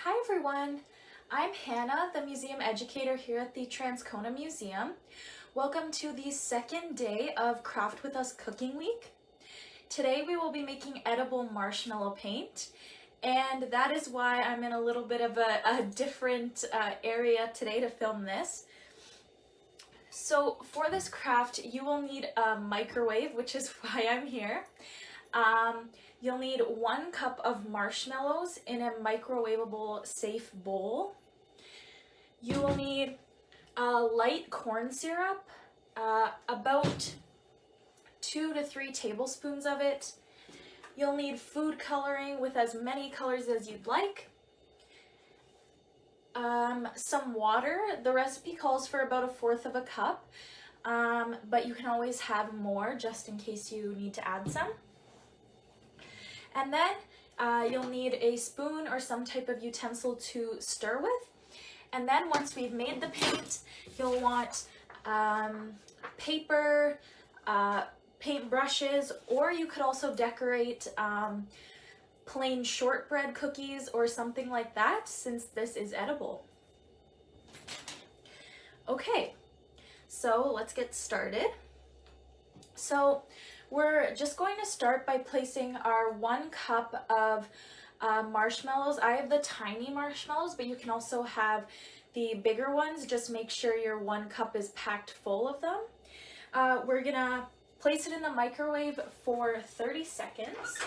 Hi everyone, I'm Hannah, the museum educator here at the Transcona Museum. Welcome to the second day of Craft With Us Cooking Week. Today we will be making edible marshmallow paint, and that is why I'm in a little bit of a different area today to film this. So for this craft, you will need a microwave, which is why I'm here. You'll need 1 cup of marshmallows in a microwavable safe bowl. You will need light corn syrup, about 2 to 3 tablespoons of it. You'll need food coloring with as many colors as you'd like. Some water. The recipe calls for about 1/4 of a cup, but you can always have more just in case you need to add some. And then you'll need a spoon or some type of utensil to stir with. And then once we've made the paint, you'll want paper, paint brushes, or you could also decorate plain shortbread cookies or something like that, since this is edible. Okay, so let's get started. So we're just going to start by placing our 1 cup of marshmallows. I have the tiny marshmallows, but you can also have the bigger ones. Just make sure your 1 cup is packed full of them. We're gonna place it in the microwave for 30 seconds.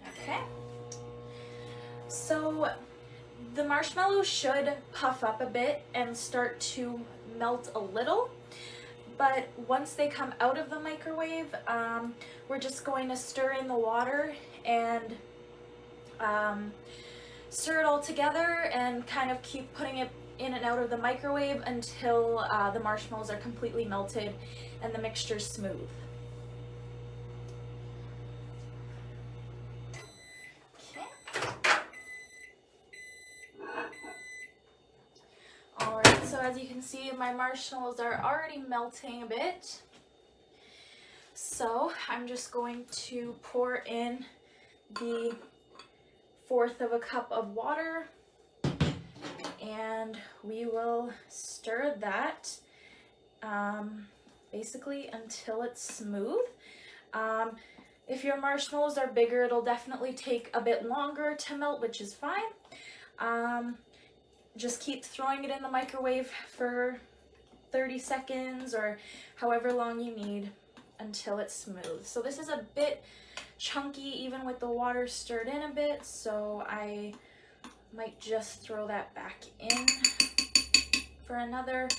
Okay. So the marshmallows should puff up a bit and start to melt a little, but once they come out of the microwave, we're just going to stir in the water and stir it all together and kind of keep putting it in and out of the microwave until the marshmallows are completely melted and the mixture's smooth. Alright, so as you can see, my marshmallows are already melting a bit. So I'm just going to pour in the 1/4 of a cup of water, and we will stir that basically until it's smooth. If your marshmallows are bigger, it'll definitely take a bit longer to melt, which is fine. Just keep throwing it in the microwave for 30 seconds or however long you need until it's smooth. So this is a bit chunky even with the water stirred in a bit, so I might just throw that back in for another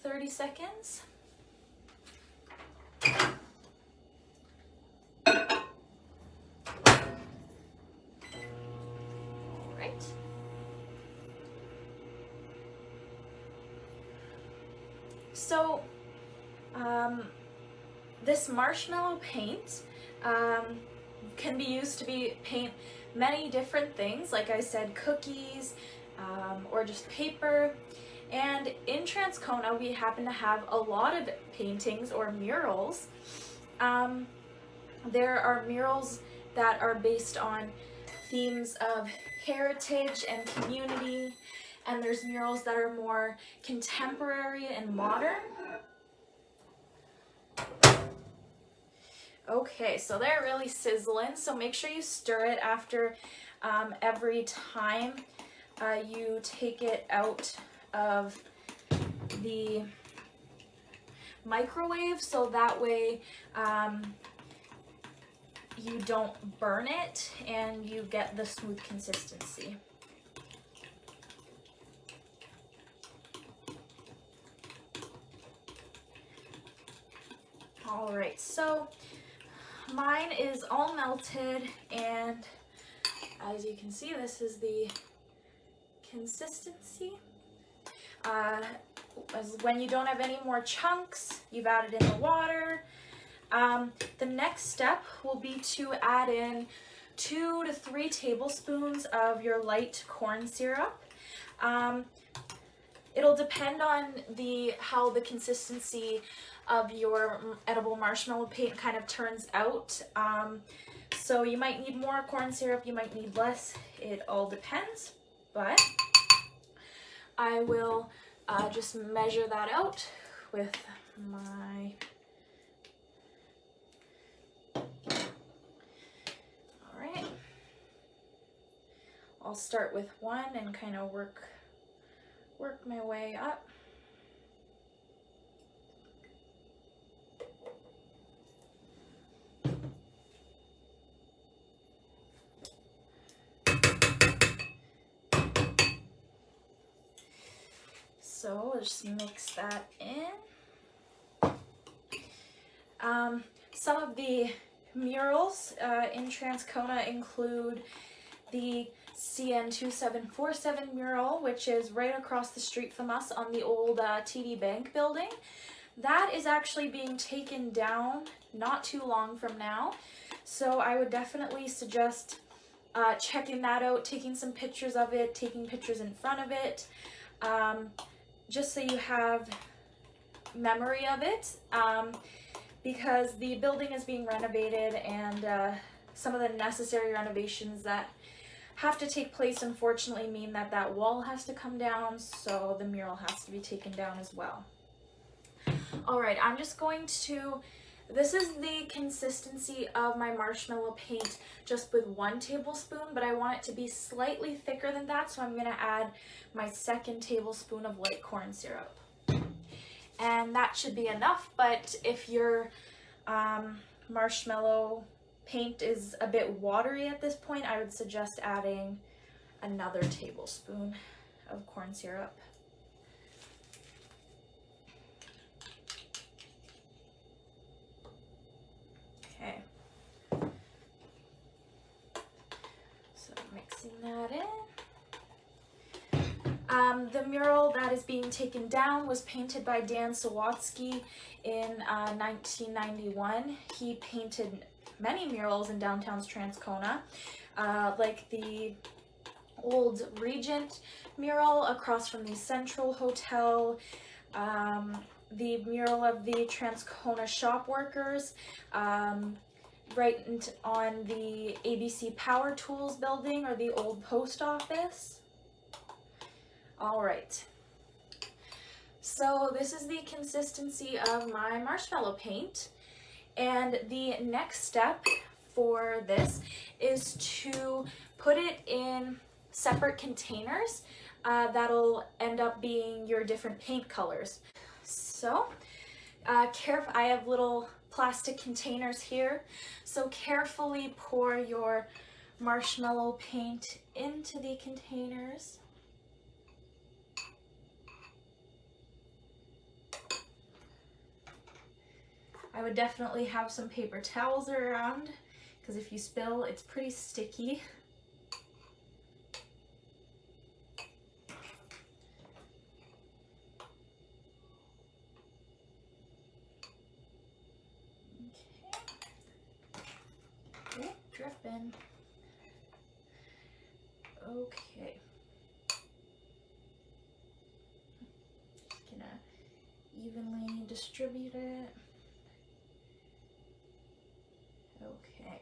30 seconds. All right. So this marshmallow paint can be used to paint many different things, like I said, cookies or just paper. And in Transcona, we happen to have a lot of paintings or murals. There are murals that are based on themes of heritage and community, and there's murals that are more contemporary and modern. Okay, so they're really sizzling, so make sure you stir it after every time you take it out of the microwave, so that way you don't burn it and you get the smooth consistency. All right, so mine is all melted, and as you can see, this is the consistency. As when you don't have any more chunks, you've added in the water. The next step will be to add in 2 to 3 tablespoons of your light corn syrup. It'll depend on how the consistency of your edible marshmallow paint kind of turns out. So you might need more corn syrup, you might need less, it all depends, but I will just measure that out with my, all right. I'll start with one and kind of work my way up. So we'll just mix that in. Some of the murals in Transcona include the CN2747 mural, which is right across the street from us on the old TD Bank building. That is actually being taken down not too long from now, so I would definitely suggest checking that out, taking some pictures of it, taking pictures in front of it, just so you have memory of it, because the building is being renovated, and some of the necessary renovations that have to take place unfortunately mean that that wall has to come down, so the mural has to be taken down as well. Alright, I'm just going to, this is the consistency of my marshmallow paint just with 1 tablespoon, but I want it to be slightly thicker than that, so I'm going to add my 2nd tablespoon of white corn syrup. And that should be enough, but if your marshmallow paint is a bit watery at this point, I would suggest adding another tablespoon of corn syrup. Okay. So mixing that in. The mural that is being taken down was painted by Dan Sawatsky in 1991. He painted many murals in downtown's Transcona, like the old Regent mural across from the Central Hotel, the mural of the Transcona shop workers, right on the ABC Power Tools building or the old post office. All right, so this is the consistency of my marshmallow paint, and the next step for this is to put it in separate containers that'll end up being your different paint colors. So I have little plastic containers here, so carefully pour your marshmallow paint into the containers. I would definitely have some paper towels around, because if you spill, it's pretty sticky. Okay, dripping. Okay. Just gonna evenly distribute it. Okay,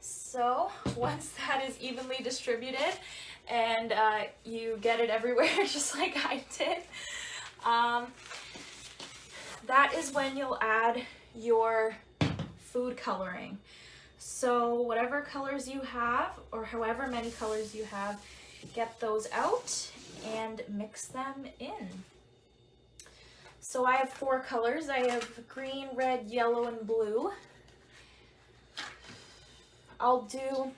so once that is evenly distributed and you get it everywhere just like I did, that is when you'll add your food coloring. So whatever colors you have, or however many colors you have, get those out and mix them in. So I have 4 colors. I have green, red, yellow, and blue. I'll do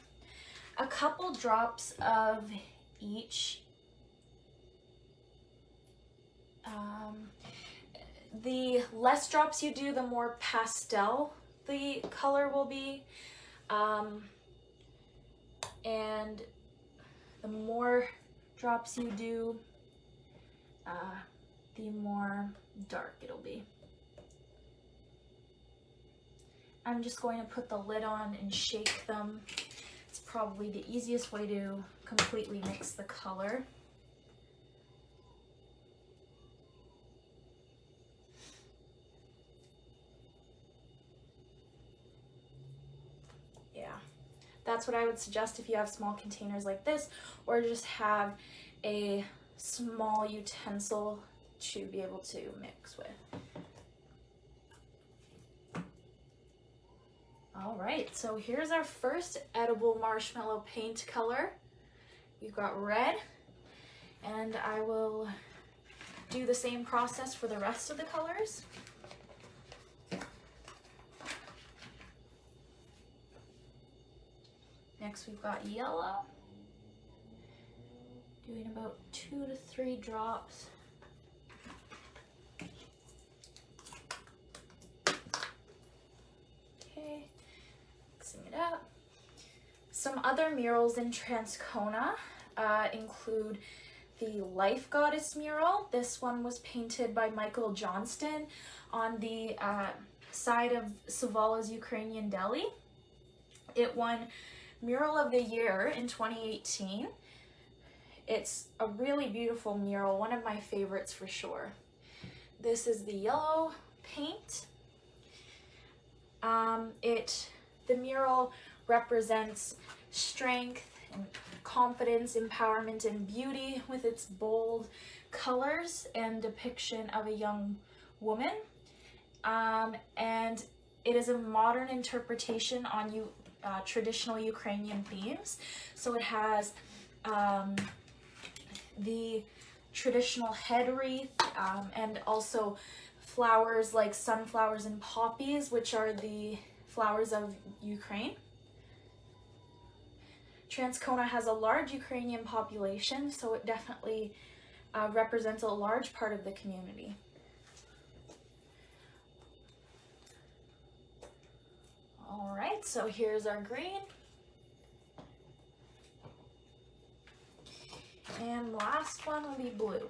a couple drops of each. The less drops you do, the more pastel the color will be. And the more drops you do, the more dark it'll be. I'm just going to put the lid on and shake them. It's probably the easiest way to completely mix the color. that's what I would suggest if you have small containers like this, or just have a small utensil to be able to mix with. All right, so here's our first edible marshmallow paint color. You've got red, and I will do the same process for the rest of the colors. Next we've got yellow, doing about 2 to 3 drops. Okay, mixing it up. Some other murals in Transcona include the Life Goddess mural. This one was painted by Michael Johnston on the side of Savala's Ukrainian deli. It won Mural of the Year in 2018. It's a really beautiful mural, one of my favorites for sure. This is the yellow paint. The mural represents strength and confidence, empowerment, and beauty with its bold colors and depiction of a young woman. And it is a modern interpretation on traditional Ukrainian themes. So it has the traditional head wreath and also flowers like sunflowers and poppies, which are the flowers of Ukraine. Transcona has a large Ukrainian population, so it definitely represents a large part of the community. All right, so here's our green. And last one will be blue.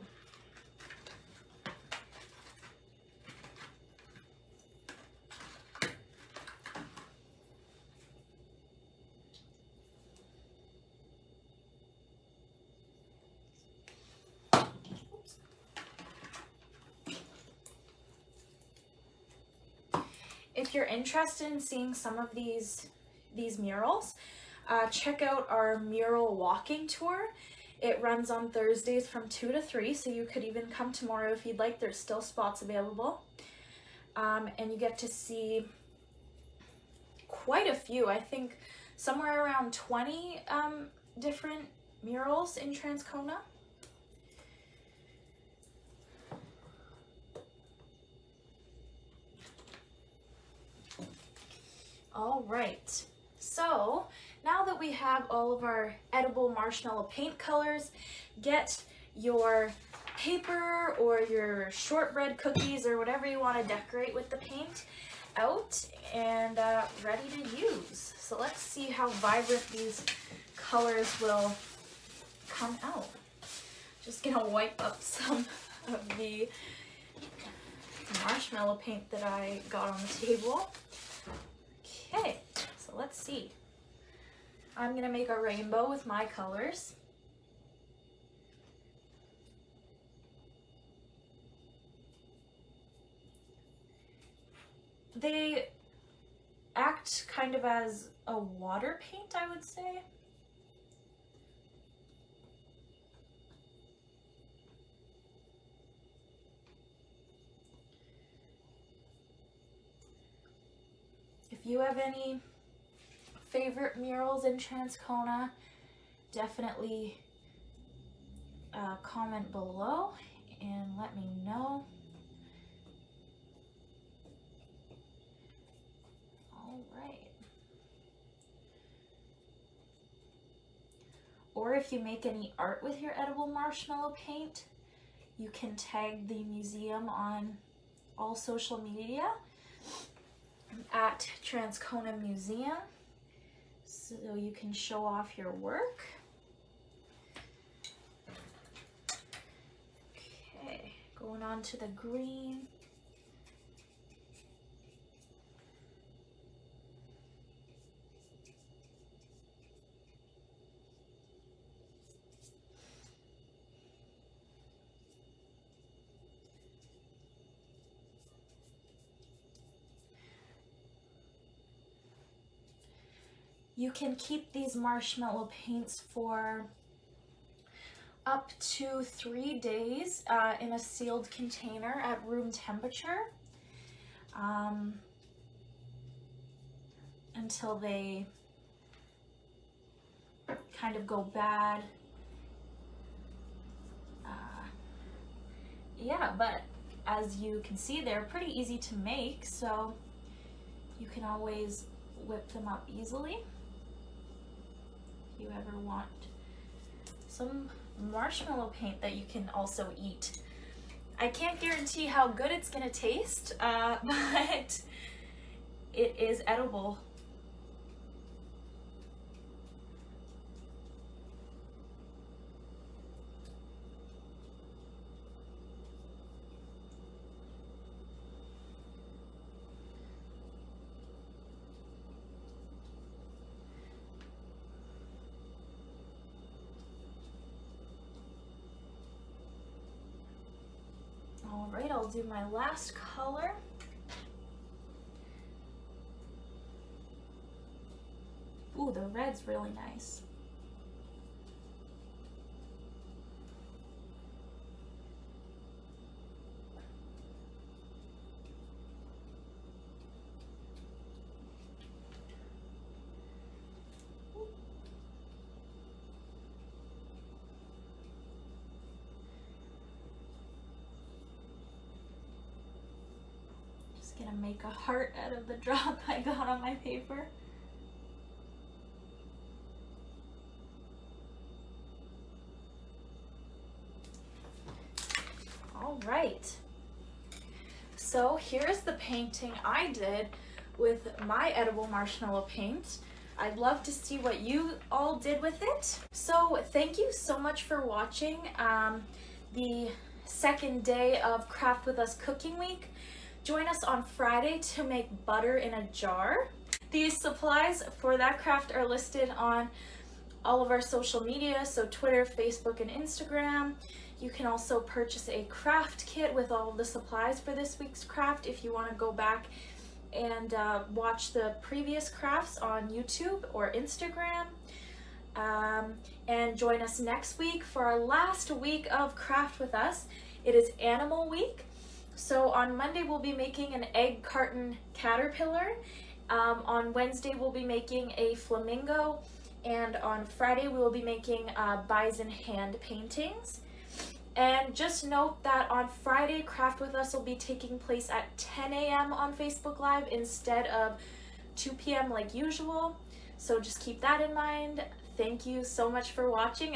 If you're interested in seeing some of these murals, check out our mural walking tour. It runs on Thursdays from 2 to 3, so you could even come tomorrow if you'd like. There's still spots available. And you get to see quite a few, I think somewhere around 20 different murals in Transcona. All right, so now that we have all of our edible marshmallow paint colors, get your paper or your shortbread cookies or whatever you want to decorate with the paint out and ready to use. So let's see how vibrant these colors will come out. Just gonna wipe up some of the marshmallow paint that I got on the table. Okay, so let's see. I'm gonna make a rainbow with my colors. They act kind of as a water paint, I would say. If you have any favorite murals in Transcona, definitely comment below and let me know. All right. Or if you make any art with your edible marshmallow paint, you can tag the museum on all social media at Transcona Museum, so you can show off your work. Okay, going on to the green. You can keep these marshmallow paints for up to 3 days in a sealed container at room temperature until they kind of go bad. Yeah, but as you can see, they're pretty easy to make, so you can always whip them up easily if you ever want some marshmallow paint that you can also eat. I can't guarantee how good it's gonna taste, but it is edible. All right, I'll do my last color. Ooh, the red's really nice. Gonna make a heart out of the drop I got on my paper. All right, so here's the painting I did with my edible marshmallow paint. I'd love to see what you all did with it. So thank you so much for watching the second day of Craft With Us Cooking Week. Join us on Friday to make butter in a jar. These supplies for that craft are listed on all of our social media, so Twitter, Facebook, and Instagram. You can also purchase a craft kit with all of the supplies for this week's craft if you want to go back and watch the previous crafts on YouTube or Instagram. And join us next week for our last week of Craft With Us. It is Animal Week. So on Monday we'll be making an egg carton caterpillar. On Wednesday we'll be making a flamingo. And on Friday we will be making bison hand paintings. And just note that on Friday, Craft With Us will be taking place at 10 a.m. on Facebook Live instead of 2 p.m. like usual. So just keep that in mind. Thank you so much for watching.